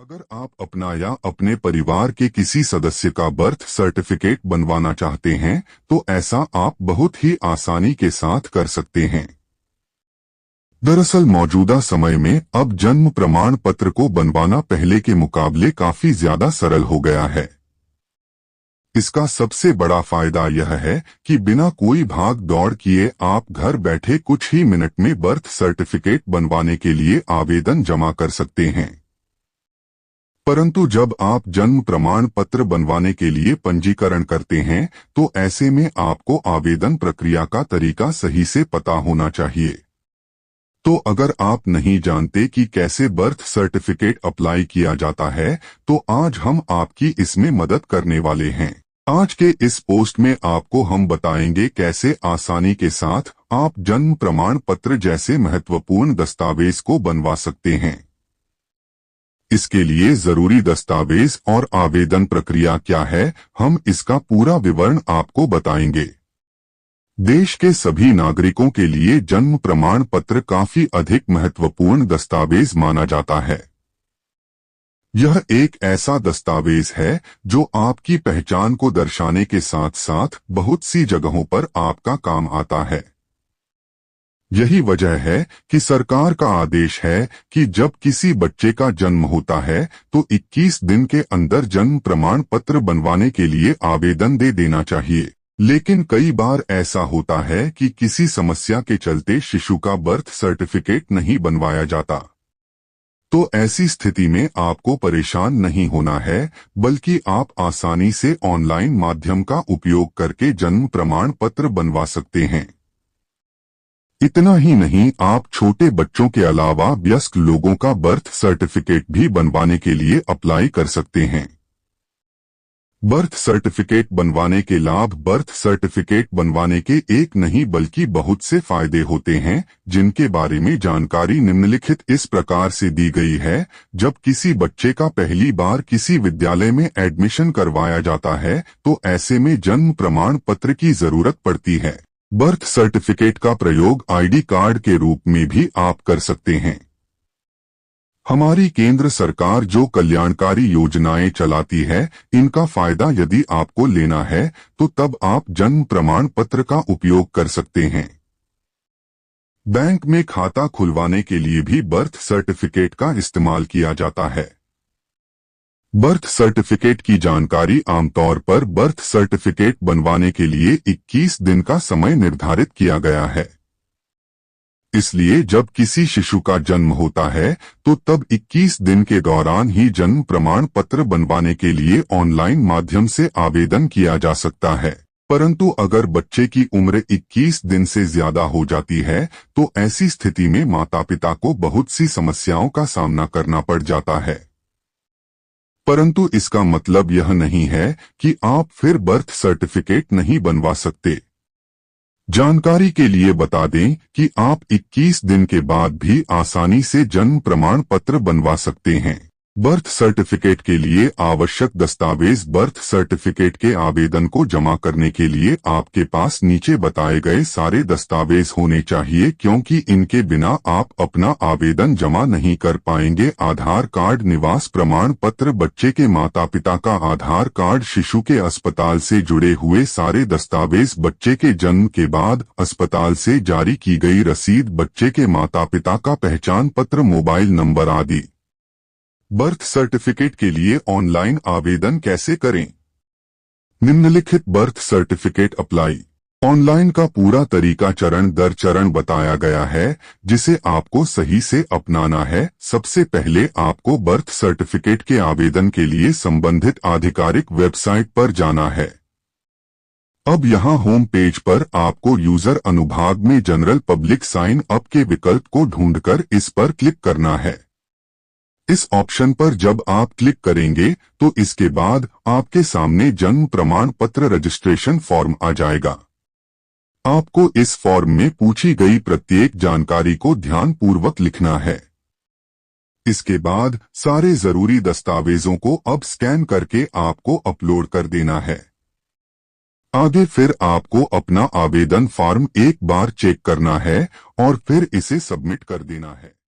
अगर आप अपना या अपने परिवार के किसी सदस्य का बर्थ सर्टिफिकेट बनवाना चाहते हैं, तो ऐसा आप बहुत ही आसानी के साथ कर सकते हैं। दरअसल मौजूदा समय में अब जन्म प्रमाण पत्र को बनवाना पहले के मुकाबले काफी ज्यादा सरल हो गया है। इसका सबसे बड़ा फायदा यह है कि बिना कोई भाग दौड़ किए आप घर बैठे कुछ ही मिनट में बर्थ सर्टिफिकेट बनवाने के लिए आवेदन जमा कर सकते हैं। परंतु जब आप जन्म प्रमाण पत्र बनवाने के लिए पंजीकरण करते हैं, तो ऐसे में आपको आवेदन प्रक्रिया का तरीका सही से पता होना चाहिए। तो अगर आप नहीं जानते कि कैसे बर्थ सर्टिफिकेट अप्लाई किया जाता है, तो आज हम आपकी इसमें मदद करने वाले हैं। आज के इस पोस्ट में आपको हम बताएंगे कैसे आसानी के साथ आप जन्म प्रमाण पत्र जैसे महत्वपूर्ण दस्तावेज को बनवा सकते हैं। इसके लिए जरूरी दस्तावेज और आवेदन प्रक्रिया क्या है, हम इसका पूरा विवरण आपको बताएंगे। देश के सभी नागरिकों के लिए जन्म प्रमाण पत्र काफी अधिक महत्वपूर्ण दस्तावेज माना जाता है। यह एक ऐसा दस्तावेज है जो आपकी पहचान को दर्शाने के साथ साथ बहुत सी जगहों पर आपका काम आता है। यही वजह है कि सरकार का आदेश है कि जब किसी बच्चे का जन्म होता है तो 21 दिन के अंदर जन्म प्रमाण पत्र बनवाने के लिए आवेदन दे देना चाहिए। लेकिन कई बार ऐसा होता है कि किसी समस्या के चलते शिशु का बर्थ सर्टिफिकेट नहीं बनवाया जाता। तो ऐसी स्थिति में आपको परेशान नहीं होना है, बल्कि आप आसानी से ऑनलाइन माध्यम का उपयोग करके जन्म प्रमाण पत्र बनवा सकते हैं। इतना ही नहीं, आप छोटे बच्चों के अलावा वयस्क लोगों का बर्थ सर्टिफिकेट भी बनवाने के लिए अप्लाई कर सकते हैं। बर्थ सर्टिफिकेट बनवाने के लाभ। बर्थ सर्टिफिकेट बनवाने के एक नहीं बल्कि बहुत से फायदे होते हैं, जिनके बारे में जानकारी निम्नलिखित इस प्रकार से दी गई है। जब किसी बच्चे का पहली बार किसी विद्यालय में एडमिशन करवाया जाता है, तो ऐसे में जन्म प्रमाण पत्र की जरूरत पड़ती है। बर्थ सर्टिफिकेट का प्रयोग आईडी कार्ड के रूप में भी आप कर सकते हैं। हमारी केंद्र सरकार जो कल्याणकारी योजनाएं चलाती है, इनका फायदा यदि आपको लेना है तो तब आप जन्म प्रमाण पत्र का उपयोग कर सकते हैं। बैंक में खाता खुलवाने के लिए भी बर्थ सर्टिफिकेट का इस्तेमाल किया जाता है। बर्थ सर्टिफिकेट की जानकारी। आमतौर पर बर्थ सर्टिफिकेट बनवाने के लिए 21 दिन का समय निर्धारित किया गया है। इसलिए जब किसी शिशु का जन्म होता है तो तब 21 दिन के दौरान ही जन्म प्रमाण पत्र बनवाने के लिए ऑनलाइन माध्यम से आवेदन किया जा सकता है। परंतु अगर बच्चे की उम्र 21 दिन से ज्यादा हो जाती है, तो ऐसी स्थिति में माता पिता को बहुत सी समस्याओं का सामना करना पड़ जाता है। परंतु इसका मतलब यह नहीं है कि आप फिर बर्थ सर्टिफिकेट नहीं बनवा सकते। जानकारी के लिए बता दें कि आप 21 दिन के बाद भी आसानी से जन्म प्रमाण पत्र बनवा सकते हैं। बर्थ सर्टिफिकेट के लिए आवश्यक दस्तावेज। बर्थ सर्टिफिकेट के आवेदन को जमा करने के लिए आपके पास नीचे बताए गए सारे दस्तावेज होने चाहिए, क्योंकि इनके बिना आप अपना आवेदन जमा नहीं कर पाएंगे। आधार कार्ड, निवास प्रमाण पत्र, बच्चे के माता पिता का आधार कार्ड, शिशु के अस्पताल से जुड़े हुए सारे दस्तावेज, बच्चे के जन्म के बाद अस्पताल से जारी की गई रसीद, बच्चे के माता पिता का पहचान पत्र, मोबाइल नंबर आदि। बर्थ सर्टिफिकेट के लिए ऑनलाइन आवेदन कैसे करें? निम्नलिखित बर्थ सर्टिफिकेट अप्लाई ऑनलाइन का पूरा तरीका चरण दर चरण बताया गया है, जिसे आपको सही से अपनाना है। सबसे पहले आपको बर्थ सर्टिफिकेट के आवेदन के लिए संबंधित आधिकारिक वेबसाइट पर जाना है। अब यहाँ होम पेज पर आपको यूजर अनुभाग में जनरल पब्लिक साइन अप के विकल्प को ढूंढकर इस पर क्लिक करना है। इस ऑप्शन पर जब आप क्लिक करेंगे तो इसके बाद आपके सामने जन्म प्रमाण पत्र रजिस्ट्रेशन फॉर्म आ जाएगा। आपको इस फॉर्म में पूछी गई प्रत्येक जानकारी को ध्यानपूर्वक लिखना है। इसके बाद सारे जरूरी दस्तावेजों को अब स्कैन करके आपको अपलोड कर देना है। आगे फिर आपको अपना आवेदन फॉर्म एक बार चेक करना है और फिर इसे सबमिट कर देना है।